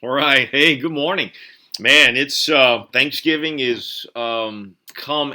All right. Hey, good morning. Man, it's Thanksgiving is come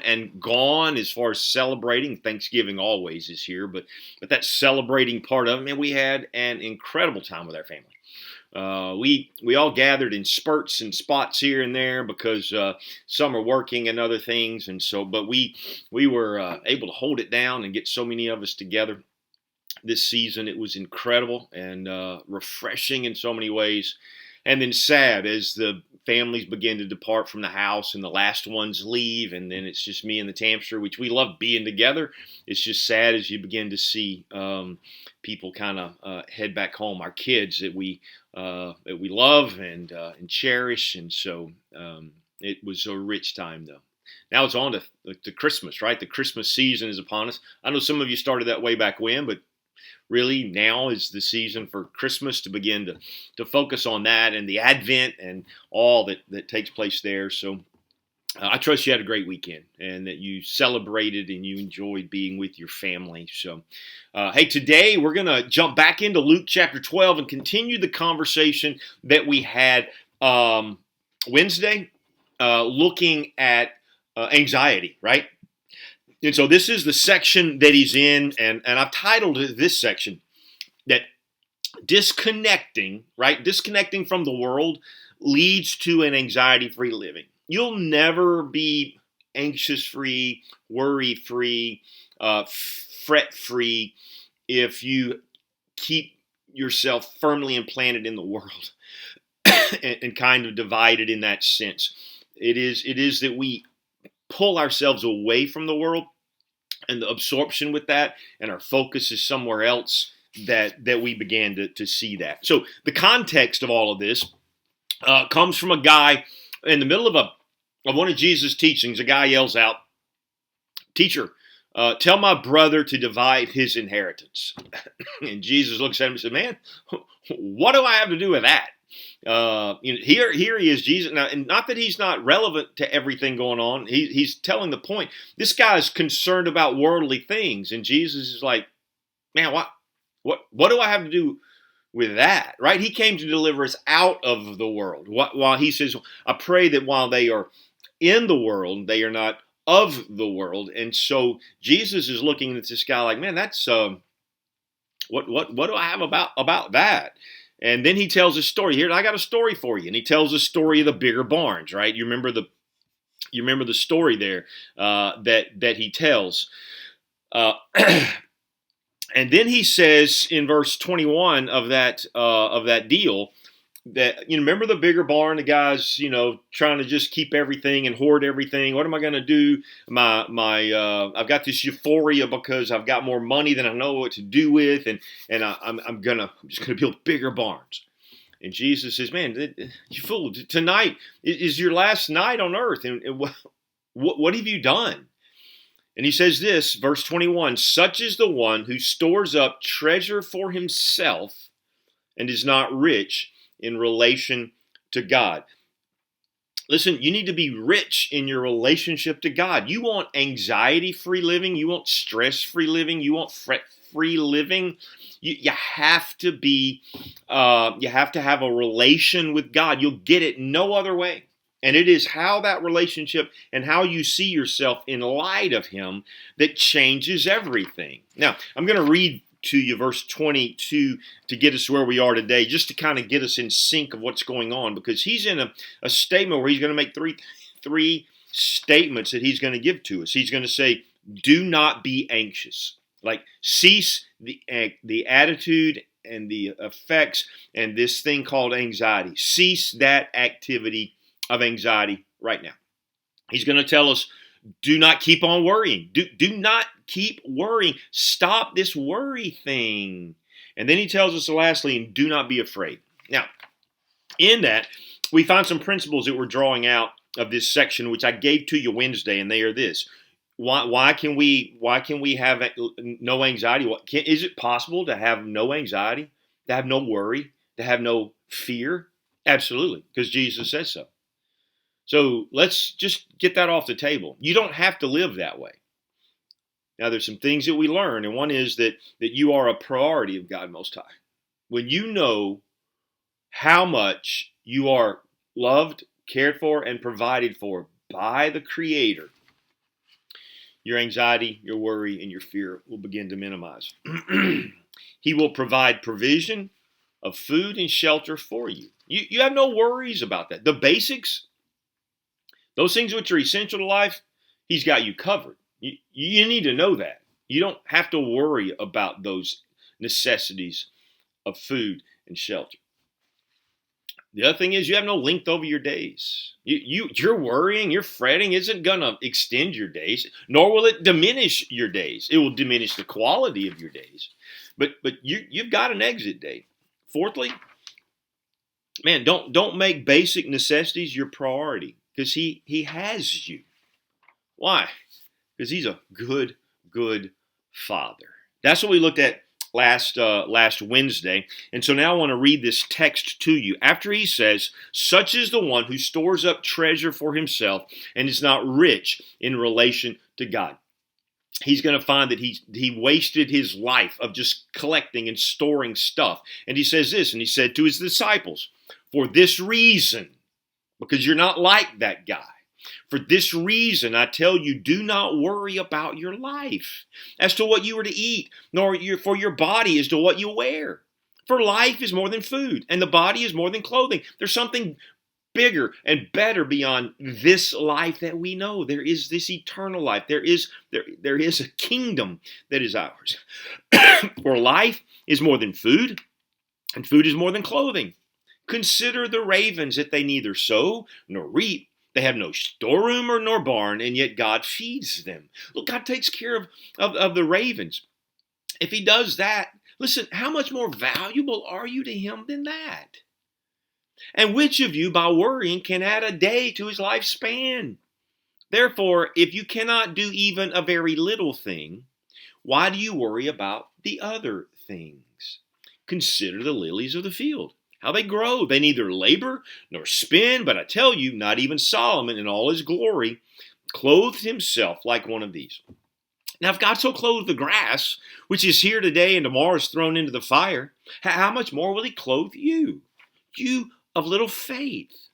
and gone as far as celebrating. Thanksgiving always is here, but that celebrating part of it, man, we had an incredible time with our family. We all gathered in spurts and spots here and there because some are working and other things, and so but we were able to hold it down and get so many of us together this season. It was incredible and refreshing in so many ways. And then sad as the families begin to depart from the house and the last ones leave, and then it's just me and the Tamster, which we love being together. It's just sad as you begin to see people kind of head back home. Our kids that we love and cherish, and so it was a rich time though. Now it's on to Christmas, right? The Christmas season is upon us. I know some of you started that way back when, but really now is the season for Christmas to begin to focus on that and the Advent and all that takes place there. So I trust you had a great weekend and that you celebrated and you enjoyed being with your family. So, hey, today we're going to jump back into Luke chapter 12 and continue the conversation that we had Wednesday, looking at anxiety, right? And so this is the section that he's in, and I've titled this section that disconnecting, right? Disconnecting from the world leads to an anxiety-free living. You'll never be anxious-free, worry-free, fret-free if you keep yourself firmly implanted in the world and kind of divided in that sense. It is that we pull ourselves away from the world and the absorption with that, and our focus is somewhere else that we began to see that. So the context of all of this comes from a guy in the middle of one of Jesus' teachings. A guy yells out, "Teacher, tell my brother to divide his inheritance." And Jesus looks at him and said, "Man, what do I have to do with that?" Here he is, Jesus. Now, and not that he's not relevant to everything going on. He's telling the point. This guy's concerned about worldly things, and Jesus is like, "Man, what do I have to do with that?" Right? He came to deliver us out of the world. While he says, "I pray that while they are in the world, they are not of the world." And so Jesus is looking at this guy like, "Man, that's what do I have about that?" And then he tells a story. Here, I got a story for you. And he tells a story of the bigger barns, right? You remember the story there that he tells. And then he says in verse 21 of that deal that, remember the bigger barn, the guys, trying to just keep everything and hoard everything. What am I going to do? I've got this euphoria because I've got more money than I know what to do with, and I'm just gonna build bigger barns. And Jesus says, "Man, you fool! Tonight is your last night on earth, and what have you done?" And he says this, verse 21: "Such is the one who stores up treasure for himself and is not rich in relation to God." Listen, you need to be rich in your relationship to God. You want anxiety-free living. You want stress-free living. You want fret-free living. You have to be. You have to have a relation with God. You'll get it no other way. And it is how that relationship and how you see yourself in light of Him that changes everything. Now, I'm going to read to you verse 22 to get us where we are today, just to kind of get us in sync of what's going on, because he's in a statement where he's going to make three statements that he's going to give to us. He's going to say, "Do not be anxious." Like, cease the attitude and the effects and this thing called anxiety. Cease that activity of anxiety right now. He's going to tell us, do not keep on worrying. Do not keep worrying. Stop this worry thing. And then he tells us lastly, and do not be afraid. Now, in that, we find some principles that we're drawing out of this section, which I gave to you Wednesday, and they are this. Why can we have no anxiety? Is it possible to have no anxiety, to have no worry, to have no fear? Absolutely, because Jesus says so. So let's just get that off the table. You don't have to live that way. Now, there's some things that we learn, and one is that you are a priority of God Most High. When you know how much you are loved, cared for, and provided for by the Creator, your anxiety, your worry, and your fear will begin to minimize. He will provide provision of food and shelter for you. You have no worries about that. The basics, those things which are essential to life, He's got you covered. You need to know that. You don't have to worry about those necessities of food and shelter. The other thing is you have no length over your days. You're worrying, you're fretting isn't going to extend your days, nor will it diminish your days. It will diminish the quality of your days. But you've got an exit date. Fourthly, man, don't make basic necessities your priority because he has you. Why? Because He's a good Father. That's what we looked at last Wednesday. And so now I want to read this text to you. After he says, such is the one who stores up treasure for himself and is not rich in relation to God. He's going to find that he wasted his life of just collecting and storing stuff. And he says this, and he said to his disciples, for this reason, because you're not like that guy, for this reason, I tell you, do not worry about your life as to what you are to eat, nor for your body as to what you wear. For life is more than food, and the body is more than clothing. There's something bigger and better beyond this life that we know. There is this eternal life. There is a kingdom that is ours. For life is more than food, and food is more than clothing. Consider the ravens, that they neither sow nor reap. They have no storeroom nor barn, and yet God feeds them. Look, God takes care of the ravens. If He does that, listen, how much more valuable are you to Him than that? And which of you, by worrying, can add a day to his lifespan? Therefore, if you cannot do even a very little thing, why do you worry about the other things? Consider the lilies of the field, how they grow. They neither labor nor spin, but I tell you, not even Solomon in all his glory clothed himself like one of these. Now, if God so clothed the grass, which is here today and tomorrow is thrown into the fire, how much more will He clothe you? You of little faith.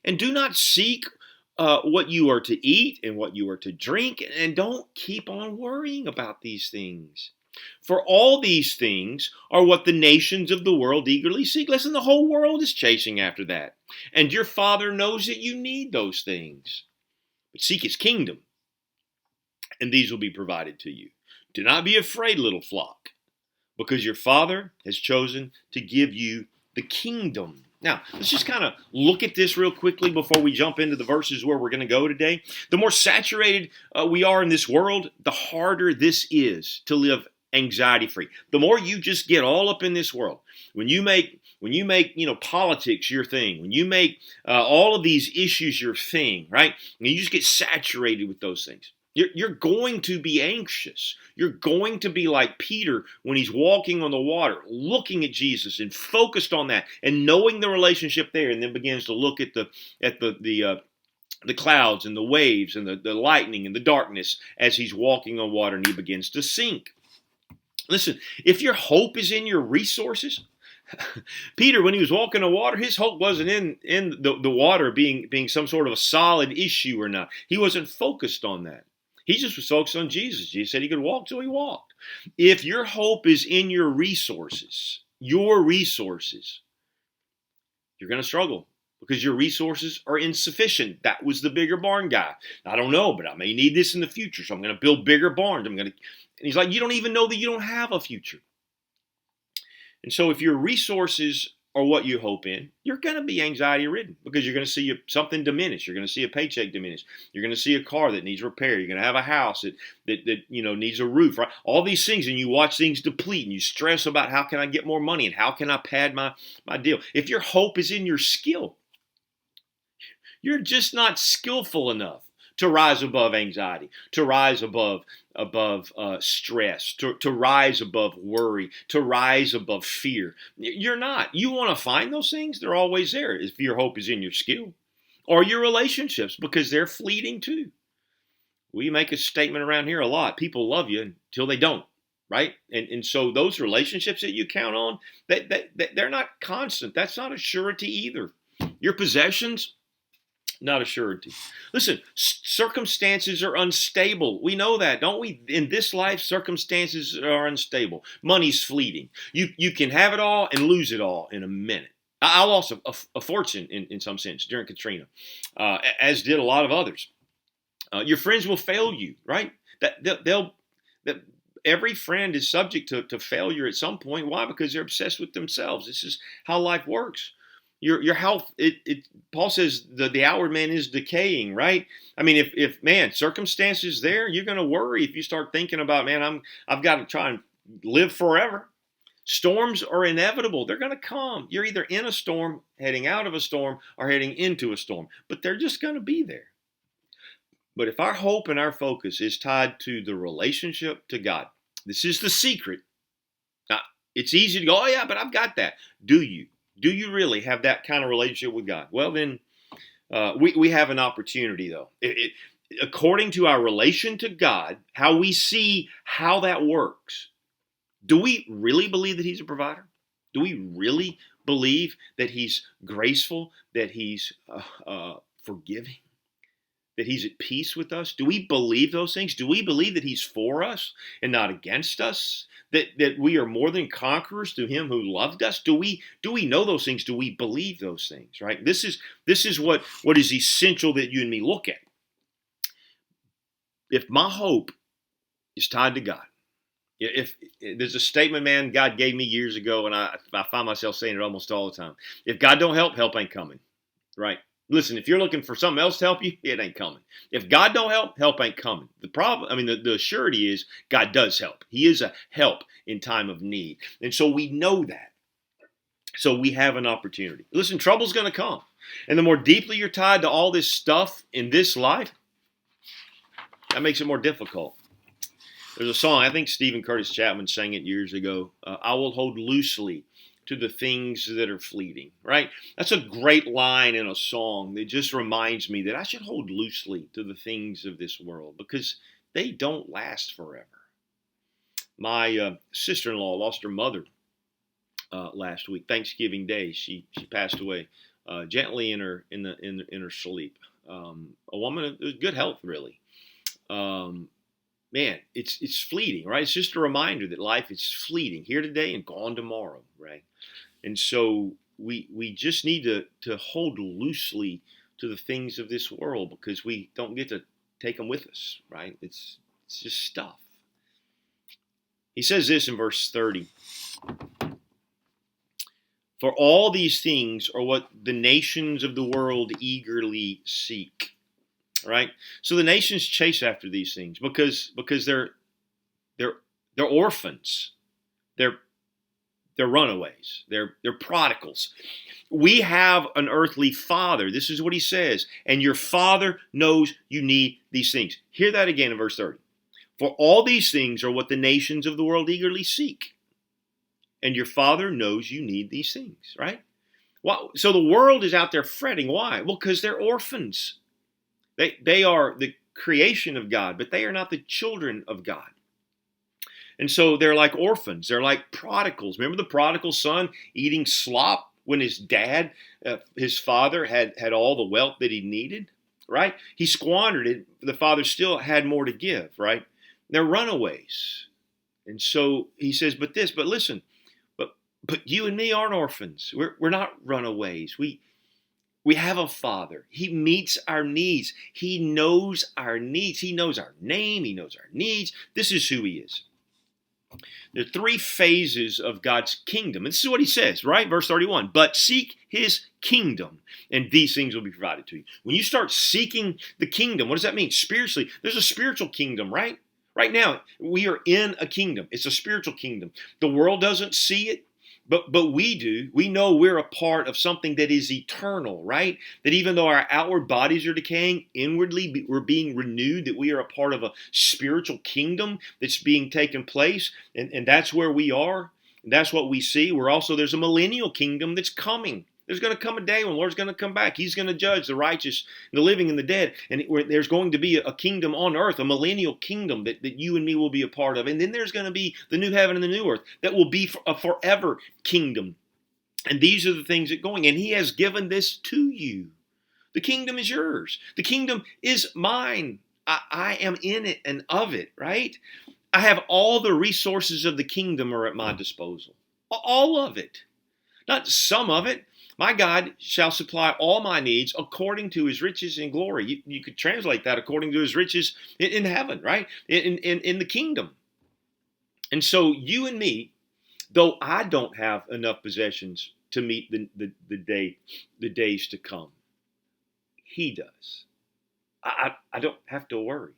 And do not seek what you are to eat and what you are to drink, and don't keep on worrying about these things. For all these things are what the nations of the world eagerly seek. Listen, the whole world is chasing after that. And your Father knows that you need those things. But seek His kingdom, and these will be provided to you. Do not be afraid, little flock, because your Father has chosen to give you the kingdom. Now, let's just kind of look at this real quickly before we jump into the verses where we're going to go today. The more saturated we are in this world, the harder this is to live anxiety-free. The more you just get all up in this world, when you make politics your thing, when you make all of these issues your thing, right? And you just get saturated with those things. You're going to be anxious. You're going to be like Peter when he's walking on the water, looking at Jesus and focused on that and knowing the relationship there, and then begins to look at the clouds and the waves and the lightning and the darkness as he's walking on water, and he begins to sink. Listen, if your hope is in your resources, Peter, when he was walking on water, his hope wasn't in the water being some sort of a solid issue or not. He wasn't focused on that. He just was focused on Jesus. Jesus said he could walk, so he walked. If your hope is in your resources, you're going to struggle because your resources are insufficient. That was the bigger barn guy. I don't know, but I may need this in the future, so I'm going to build bigger barns. And he's like, you don't even know that you don't have a future. And so if your resources are what you hope in, you're going to be anxiety-ridden because you're going to see something diminish. You're going to see a paycheck diminish. You're going to see a car that needs repair. You're going to have a house that needs a roof, right? All these things, and you watch things deplete, and you stress about how can I get more money and how can I pad my deal. If your hope is in your skill, you're just not skillful enough to rise above anxiety, to rise above stress, to rise above worry, to rise above fear. You're not. You want to find those things? They're always there if your hope is in your skill or your relationships, because they're fleeting too. We make a statement around here a lot. People love you until they don't. right? And so those relationships that you count on, they're not constant. That's not a surety either. Your possessions, not a surety. Listen, circumstances are unstable. We know that, don't we? In this life, circumstances are unstable. Money's fleeting. You can have it all and lose it all in a minute. I lost a fortune in some sense during Katrina, as did a lot of others. Your friends will fail you, right? That every friend is subject to failure at some point. Why? Because they're obsessed with themselves. This is how life works. Your health, Paul says the outward man is decaying, right? I mean, if man, circumstances there, you're going to worry if you start thinking about, man, I've got to try and live forever. Storms are inevitable. They're going to come. You're either in a storm, heading out of a storm, or heading into a storm, but they're just going to be there. But if our hope and our focus is tied to the relationship to God, this is the secret. Now, it's easy to go, oh yeah, but I've got that. Do you? Do you really have that kind of relationship with God? Well, then we have an opportunity, though. According to our relation to God, how we see how that works, do we really believe that He's a provider? Do we really believe that He's graceful, that He's forgiving, that He's at peace with us? Do we believe those things? Do we believe that He's for us and not against us? That we are more than conquerors through Him who loved us? Do we know those things? Do we believe those things? Right? This is what is essential that you and me look at. If my hope is tied to God, if there's a statement, man, God gave me years ago, and I find myself saying it almost all the time. If God don't help ain't coming. Right? Listen, if you're looking for something else to help you, it ain't coming. If God don't help ain't coming. The problem, the surety is God does help. He is a help in time of need. And so we know that. So we have an opportunity. Listen, trouble's going to come. And the more deeply you're tied to all this stuff in this life, that makes it more difficult. There's a song, I think Stephen Curtis Chapman sang it years ago. I will hold loosely to the things that are fleeting, right? That's a great line in a song that just reminds me that I should hold loosely to the things of this world because they don't last forever. My sister-in-law lost her mother last week, Thanksgiving Day. She passed away gently in her sleep. A woman of good health, really. Man, it's fleeting, right? It's just a reminder that life is fleeting, here today and gone tomorrow, right? And so we just need to hold loosely to the things of this world because we don't get to take them with us, right? It's just stuff. He says this in verse 30. For all these things are what the nations of the world eagerly seek. Right? So the nations chase after these things because they're orphans. They're runaways. They're prodigals. We have an earthly father. This is what he says. And your father knows you need these things. Hear that again in verse 30. For all these things are what the nations of the world eagerly seek. And your father knows you need these things, right? Well, so the world is out there fretting. Why? Well, because they're orphans. They are the creation of God, but they are not the children of God. And so they're like orphans. They're like prodigals. Remember the prodigal son eating slop when his dad, his father, had all the wealth that he needed, right? He squandered it. The father still had more to give, right? They're runaways. And so he says, but listen, but you and me aren't orphans. We're not runaways. We have a father. He meets our needs. He knows our needs. He knows our name. He knows our needs. This is who he is. There are three phases of God's kingdom. And this is what he says, right? Verse 31. But seek his kingdom, and these things will be provided to you. When you start seeking the kingdom, what does that mean? Spiritually, there's a spiritual kingdom, right? Right now, we are in a kingdom. It's a spiritual kingdom. The world doesn't see it. But we do. We know we're a part of something that is eternal, right? That even though our outward bodies are decaying, inwardly we're being renewed, that we are a part of a spiritual kingdom that's being taken place. And that's where we are. And that's what we see. There's a millennial kingdom that's coming. There's going to come a day when the Lord's going to come back. He's going to judge the righteous, the living, and the dead. And there's going to be a kingdom on earth, a millennial kingdom that you and me will be a part of. And then there's going to be the new heaven and the new earth that will be a forever kingdom. And these are the things that are going. And he has given this to you. The kingdom is yours. The kingdom is mine. I am in it and of it, right? I have all the resources of the kingdom are at my disposal. All of it. Not some of it. My God shall supply all my needs according to his riches in glory. You could translate that according to his riches in heaven, right? In the kingdom. And so you and me, though I don't have enough possessions to meet the days to come, he does. I don't have to worry.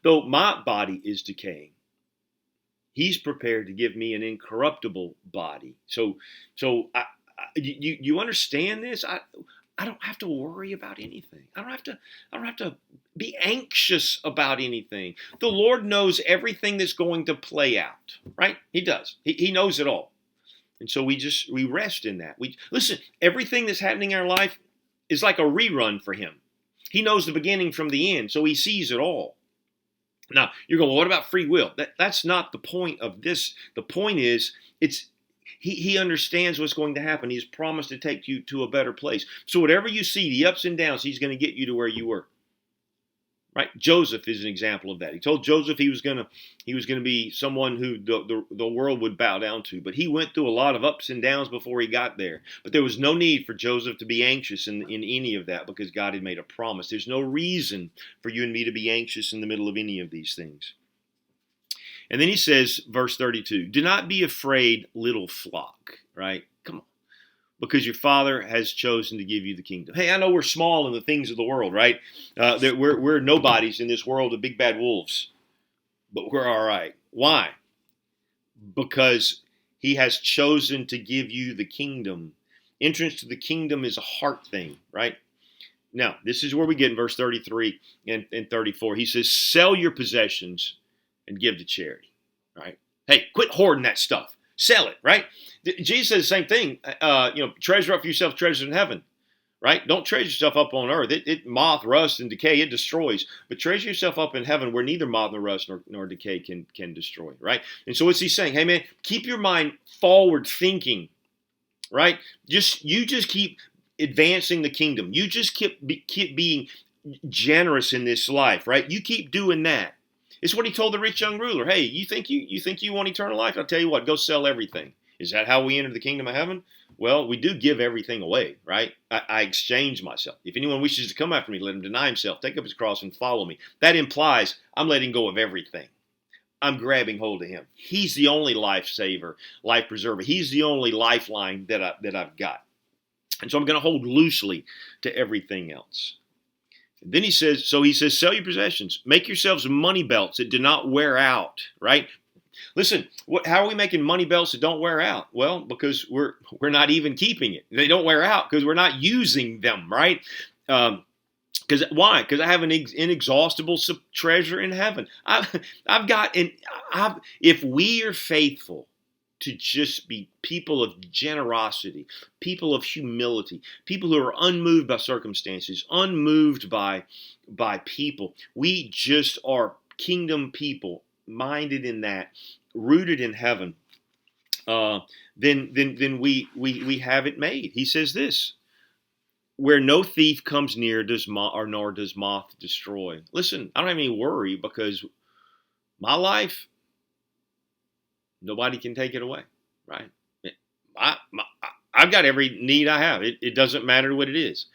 Though my body is decaying, he's prepared to give me an incorruptible body. So you understand this? I don't have to worry about anything. I don't have to be anxious about anything. The Lord knows everything that's going to play out, right? He does. He knows it all. And so we rest in that. Listen, everything that's happening in our life is like a rerun for him. He knows the beginning from the end, so he sees it all. Now, you're going, well, what about free will? That's not the point of this. The point is, he understands what's going to happen. He's promised to take you to a better place. So whatever you see, the ups and downs, he's going to get you to where you were. Right? Joseph is an example of that. He told Joseph he was going to be someone who the world would bow down to. But he went through a lot of ups and downs before he got there. But there was no need for Joseph to be anxious in any of that because God had made a promise. There's no reason for you and me to be anxious in the middle of any of these things. And then he says, verse 32, do not be afraid, little flock. Right? Come on. Because your Father has chosen to give you the kingdom. Hey, I know we're small in the things of the world, right? That we're nobodies in this world of big bad wolves. But we're all right. Why? Because he has chosen to give you the kingdom. Entrance to the kingdom is a heart thing, right? Now, this is where we get in verse 33 and 34. He says, sell your possessions and give to charity, right? Hey, quit hoarding that stuff. Sell it, right? Jesus says the same thing. Treasure up for yourself treasures in heaven, right? Don't treasure yourself up on earth. It moth, rust, and decay. It destroys. But treasure yourself up in heaven where neither moth nor rust nor decay can destroy, right? And so what's he saying? Hey, man, keep your mind forward thinking, right? You just keep advancing the kingdom. You just keep being generous in this life, right? You keep doing that. It's what he told the rich young ruler. Hey, you think you want eternal life? I'll tell you what, go sell everything. Is that how we enter the kingdom of heaven? Well, we do give everything away, right? I exchange myself. If anyone wishes to come after me, let him deny himself, take up his cross, and follow me. That implies I'm letting go of everything. I'm grabbing hold of him. He's the only life saver, life preserver. He's the only lifeline that I've got. And so I'm going to hold loosely to everything else. Then he says, sell your possessions. Make yourselves money belts that do not wear out, right? Listen, how are we making money belts that don't wear out? Well, because we're not even keeping it. They don't wear out because we're not using them, right? Why? Because I have an inexhaustible treasure in heaven. If we are faithful to just be people of generosity, people of humility, people who are unmoved by circumstances, unmoved by people. We just are kingdom people, minded in that, rooted in heaven. Then we have it made. He says this, where no thief comes near nor does moth destroy. Listen, I don't have any worry because my life, nobody can take it away, right? I've got every need I have. It doesn't matter what it is.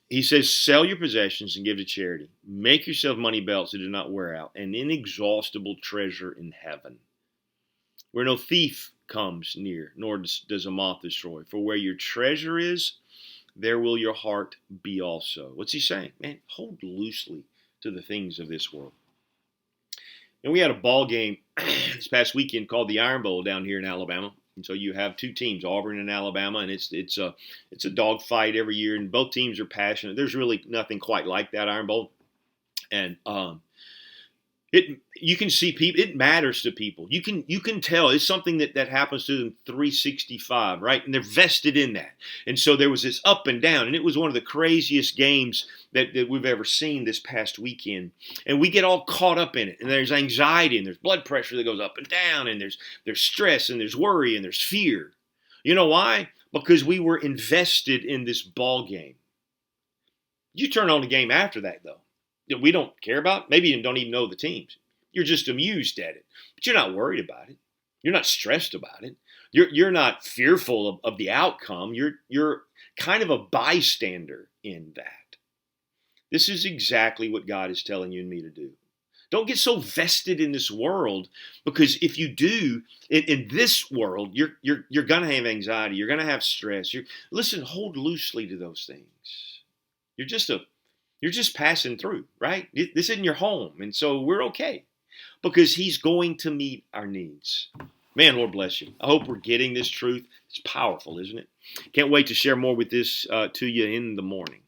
He says, sell your possessions and give to charity. Make yourself money belts that do not wear out, an inexhaustible treasure in heaven, where no thief comes near, nor does a moth destroy. For where your treasure is, there will your heart be also. What's he saying? Man, hold loosely to the things of this world. And we had a ball game this past weekend called the Iron Bowl down here in Alabama. And so you have two teams, Auburn and Alabama, and it's a dog fight every year, and both teams are passionate. There's really nothing quite like that Iron Bowl. And You can see people. It matters to people. You can tell it's something that happens to them 365, right? And they're vested in that. And so there was this up and down, and it was one of the craziest games that we've ever seen this past weekend. And we get all caught up in it, and there's anxiety, and there's blood pressure that goes up and down, and there's stress, and there's worry, and there's fear. You know why? Because we were invested in this ball game. You turn on the game after that, though. That we don't care about. Maybe you don't even know the teams. You're just amused at it, but you're not worried about it. You're not stressed about it. You're not fearful of the outcome. You're kind of a bystander in that. This is exactly what God is telling you and me to do. Don't get so vested in this world, because if you do, in this world, you're gonna have anxiety. You're gonna have stress. Listen, hold loosely to those things. You're just passing through, right? This isn't your home, and so we're okay because He's going to meet our needs. Man, Lord bless you. I hope we're getting this truth. It's powerful, isn't it? Can't wait to share more with this to you in the morning.